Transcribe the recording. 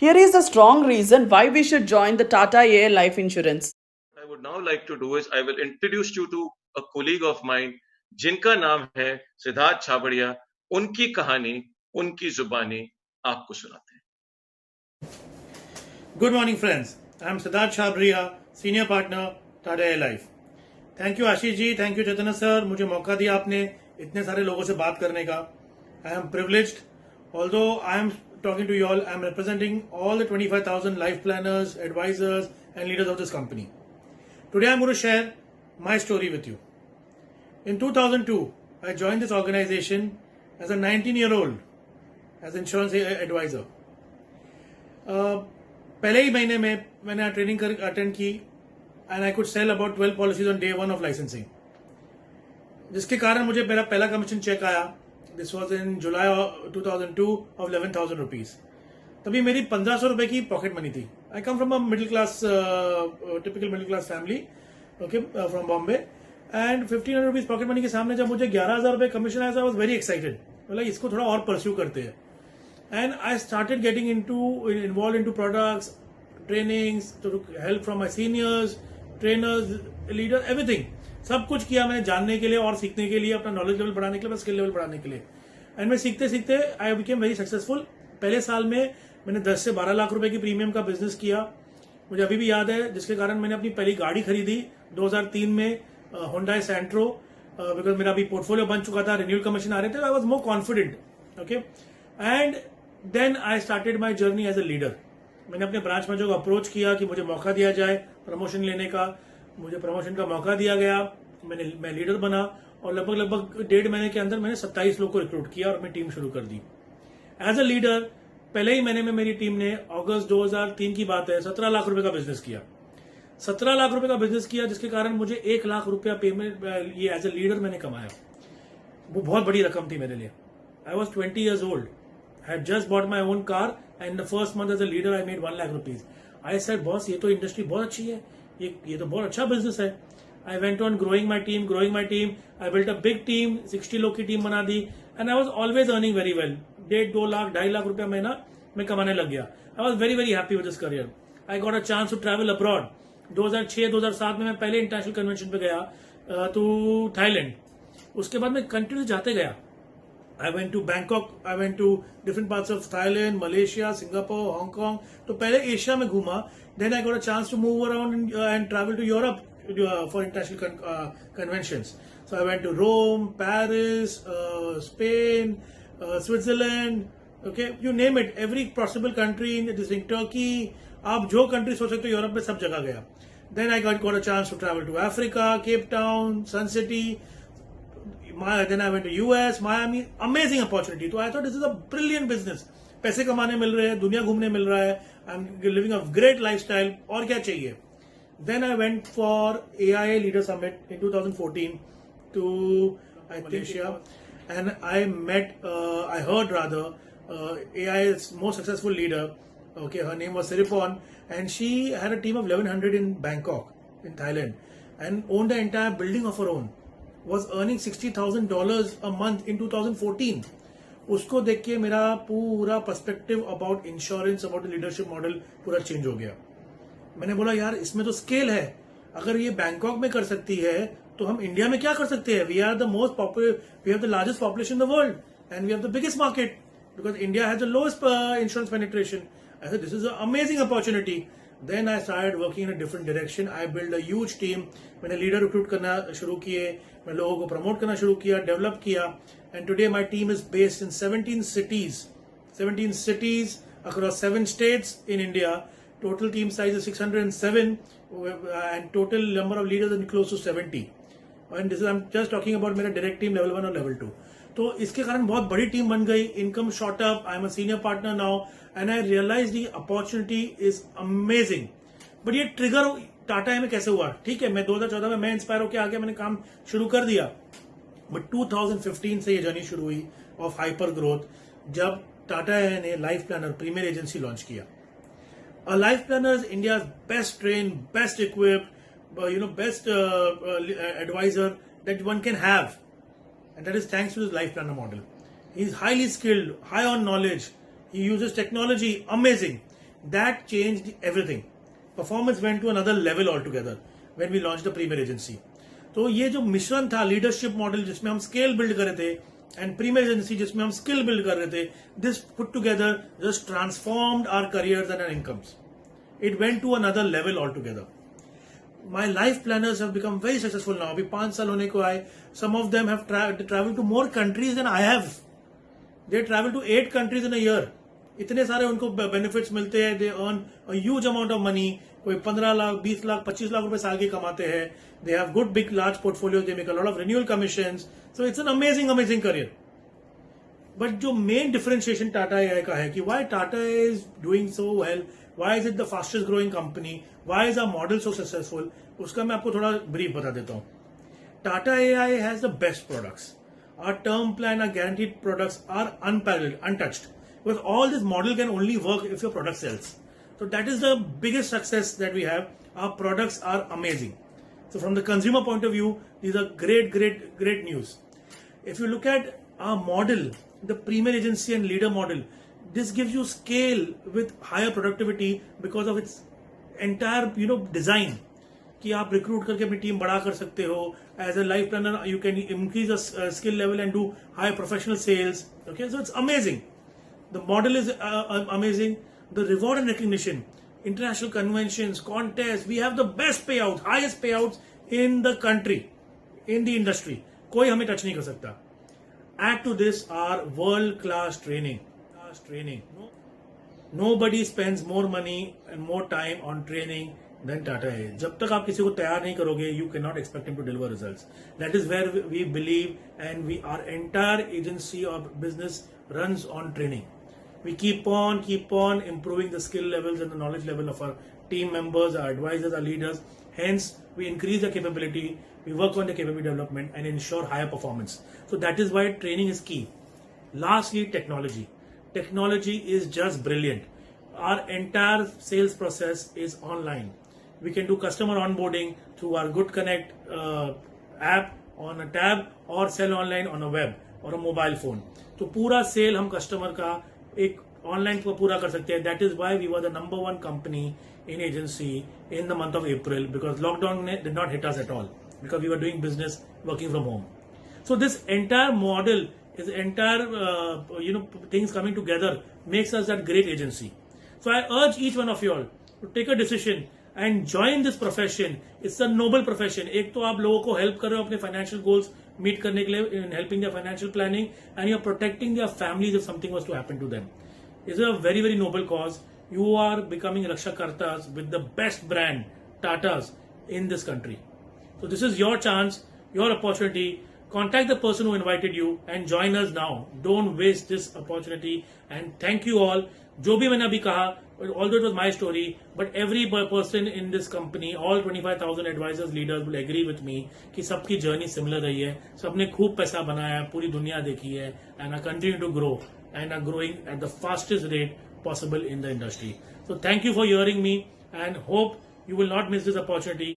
Here is a strong reason why we should join the Tata AI Life Insurance. I would now like to do is I will introduce you to a colleague of mine जिनका नाम है सिद्धार्थ छाबड़िया. उनकी कहानी, उनकी जुबानी आपको सुनाते हैं. Good morning, friends. I'm Siddharth Chabria, Senior Partner, Tata Air Life. Thank you Ashish ji, thank you Chetan sir, मुझे मौका दिया आपने इतने सारे लोगों से बात करने का. I am privileged. Although I am talking to you all, I am representing all the 25,000 life planners, advisors, and leaders of this company. Today I am going to share my story with you. In 2002, I joined this organization as a 19-year-old as an insurance advisor. पहले ही महीने में मैंने training attend की and I could sell about 12 policies on day 1 of licensing, जिसके कारण मुझे मेरा पहला कमीशन चेक आया. This was in July 2002 of 11,000 rupees. तभी मेरी 1,500 रुपए की पॉकेट मनी थी. I come from a middle class, typical middle class family, okay, from Bombay. And 1,500 rupees pocket money के सामने जब मुझे 11,000 रुपए कमीशन आया, आई वॉज वेरी एक्साइटेड. बोला इसको थोड़ा और परस्यू करते हैं. And I started getting involved into products, trainings, to help from my seniors, trainers, leaders, everything. सब कुछ किया मैंने जानने के लिए और सीखने के लिए, अपना नॉलेज लेवल बढ़ाने के लिए, अपना स्किल लेवल बढ़ाने के लिए. एंड मैं सीखते सीखते आई बिकेम वेरी सक्सेसफुल. पहले साल में मैंने 10 से 12 लाख रुपए की प्रीमियम का बिजनेस किया. मुझे अभी भी याद है, जिसके कारण मैंने अपनी पहली गाड़ी खरीदी 2003 में, होंडा सेंट्रो, बिकॉज मेरा अभी पोर्टफोलियो बन चुका था, रिन्यूअल कमीशन आ रहे थे. I was more confident. Okay, and then I started my journey as a leader. मैंने अपने ब्रांच मैनेजर को अप्रोच किया कि मुझे मौका दिया जाए प्रमोशन लेने का. मुझे प्रमोशन का मौका दिया गया. मैं लीडर बना और लगभग 1.5 महीने के अंदर मैंने 27 लोग को रिक्रूट किया और अपनी टीम शुरू कर दी. एज अ लीडर पहले ही महीने में मेरी टीम ने, अगस्त 2003 की बात है, 17 लाख रुपए का बिजनेस किया. 17 लाख रुपए का बिजनेस किया, जिसके कारण मुझे 1 लाख रुपया पेमेंट ये एज अ लीडर मैंने कमाया. वो बहुत बड़ी रकम थी मेरे लिए. I was 20 years old. I had just bought my own car and the first month as a leader I made 1 lakh rupees. I said, boss, ये तो इंडस्ट्री बहुत अच्छी है, ये तो बहुत अच्छा बिजनेस है. I went on growing my team. I built a big team, 60 लोग की टीम बना दी, and I was always earning very well. 1.5-2 lakh 2.5 lakh रुपया महीना मैं कमाने लग गया. I was very very happy with this career. I got a chance to travel abroad. 2006-2007 में मैं पहले इंटरनेशनल कन्वेंशन पे गया टू थाईलैंड. उसके बाद मैं कंटिन्यू जाते गया. I went to Bangkok, I went to different parts of Thailand, Malaysia, Singapore, Hong Kong. तो पहले एशिया में घूमा. Then I got a chance to move around and travel to Europe for international conventions. So I went to Rome, Paris, Spain, Switzerland, okay, you name it, every possible country in this thing, Turkey. आप जो country सोच सकते हो Europe में सब जगह गया. Then I got a chance to travel to Africa, Cape Town, Sun City. Then I went to US, Miami. Amazing opportunity. So I thought this is a brilliant business. पैसे कमाने मिल रहे हैं, दुनिया घूमने मिल रहा है. I'm living a great lifestyle. और क्या चाहिए? Then I went for AIA Leader Summit in 2014 to Malaysia, and I met, I heard rather, AIA's most successful leader. Okay, her name was Siripon, and she had a team of 1,100 in Bangkok, in Thailand, and owned the entire building of her own. Was earning $60,000 a month in 2014. उसको देख के मेरा पूरा perspective about insurance, about leadership model पूरा change हो गया. मैंने बोला यार, इसमें तो स्केल है. अगर ये बैंकॉक में कर सकती है तो हम इंडिया में क्या कर सकते हैं? We are the most popular, we have the largest population in the world and we have the biggest market because India has the lowest insurance penetration. I said this is a amazing opportunity. Then I started working in a different direction. I built a huge team. मैंने leader recruit करना शुरू किए, मैं लोगों को promote करना शुरू किया, डेवलप किया. And today my team is based in 17 cities across 7 states in India. Total team size is 607 and total number of leaders is close to 70. And this is, I'm just talking about मेरा direct team level 1 और level 2. तो इसके कारण बहुत बड़ी team बन गई. Income shot up. I am a senior partner now and I realise the opportunity is amazing. But ये ट्रिगर टाटा में कैसे हुआ? ठीक है, मैं 2014 में मैं इंस्पायर होकर आ गया, मैंने काम शुरू कर दिया. बट 2015 से ये जर्नी शुरू हुई ऑफ हाइपर ग्रोथ, जब टाटा ने life planner premier agency launch किया. A life planner is India's best trained, best equipped, best advisor that one can have. And that is thanks to his life planner model. He is highly skilled, high on knowledge. He uses technology, amazing. That changed everything. Performance went to another level altogether when we launched the Premier Agency. तो ये जो मिश्रण था leadership model जिसमें हम scale build कर रहे थे एंड प्रीमियर एजेंसी जिसमें हम स्किल बिल्ड कर रहे थे, this put together just transformed our careers and our incomes. It went to another level all together. My life planners have become very successful now. अभी 5 साल होने को आए. Some of them have traveled to more countries than I have. They travel to 8 countries in a year. इतने सारे उनको benefits मिलते हैं. They earn a huge amount of money. कोई 15 लाख, 20 लाख, 25 लाख रुपए साल के कमाते हैं. They have good big large portfolios. They make a lot of renewal commissions. So it's an amazing career. But जो main differentiation Tata AI का है कि why Tata is doing so well, why is it the fastest growing company, why is our model so successful, उसका मैं आपको थोड़ा brief बता देता हूँ. Tata AI has the best products. Our term plan, our guaranteed products are unparalleled, untouched. Because all this model can only work if your product sells. So that is the biggest success that we have. Our products are amazing. So from the consumer point of view, these are great news. If you look at our model, the Premier Agency and Leader model, this gives you scale with higher productivity because of its entire design. कि आप recruit करके अपनी team बड़ा कर सकते हो. As a life planner you can increase skill level and do high professional sales. Okay, so it's amazing. The model is amazing. The reward and recognition, international conventions, contest, we have the best pay out, highest pay out in the country, in the industry. कोई हमें touch नहीं कर सकता. Add to this our world-class training. Nobody spends more money and more time on training than Tata AI. जब तक आप किसी को तैयार नहीं करोगे, you cannot expect him to deliver results. That is where we believe, and our entire agency or business runs on training. We keep on improving the skill levels and the knowledge level of our team members, our advisors, our leaders. Hence, we increase the capability, we work on the capability development and ensure higher performance. So that is why training is key. Lastly, technology. Technology is just brilliant. Our entire sales process is online. We can do customer onboarding through our Good Connect app on a tab or sell online on a web or a mobile phone. तो पूरा cell हम customer का एक online को पूरा कर सकते हैं. That is why we were the number 1 company in agency in the month of April, because lockdown did not hit us at all because we were doing business working from home. So this entire model is entire things coming together makes us that great agency. So I urge each one of you all to take a decision and join this profession. It's a noble profession. एक तो आप लोगों को help कर रहे हो अपने financial goals meet करने के लिए in helping their financial planning, and you're protecting their families if something was to happen to them. It's a very noble cause. You are becoming Raksha Kartas with the best brand, Tatas, in this country. So this is your chance, your opportunity. Contact the person who invited you and join us now. Don't waste this opportunity. And thank you all. जो भी मैंने अभी कहा, although it was my story, but every person in this company, all 25,000 advisors, leaders will agree with me कि सबकी journey similar रही है. सबने खूब पैसा बनाया, पूरी दुनिया देखी है, and are continue to grow and are growing at the fastest rate possible in the industry. So thank you for hearing me and hope you will not miss this opportunity.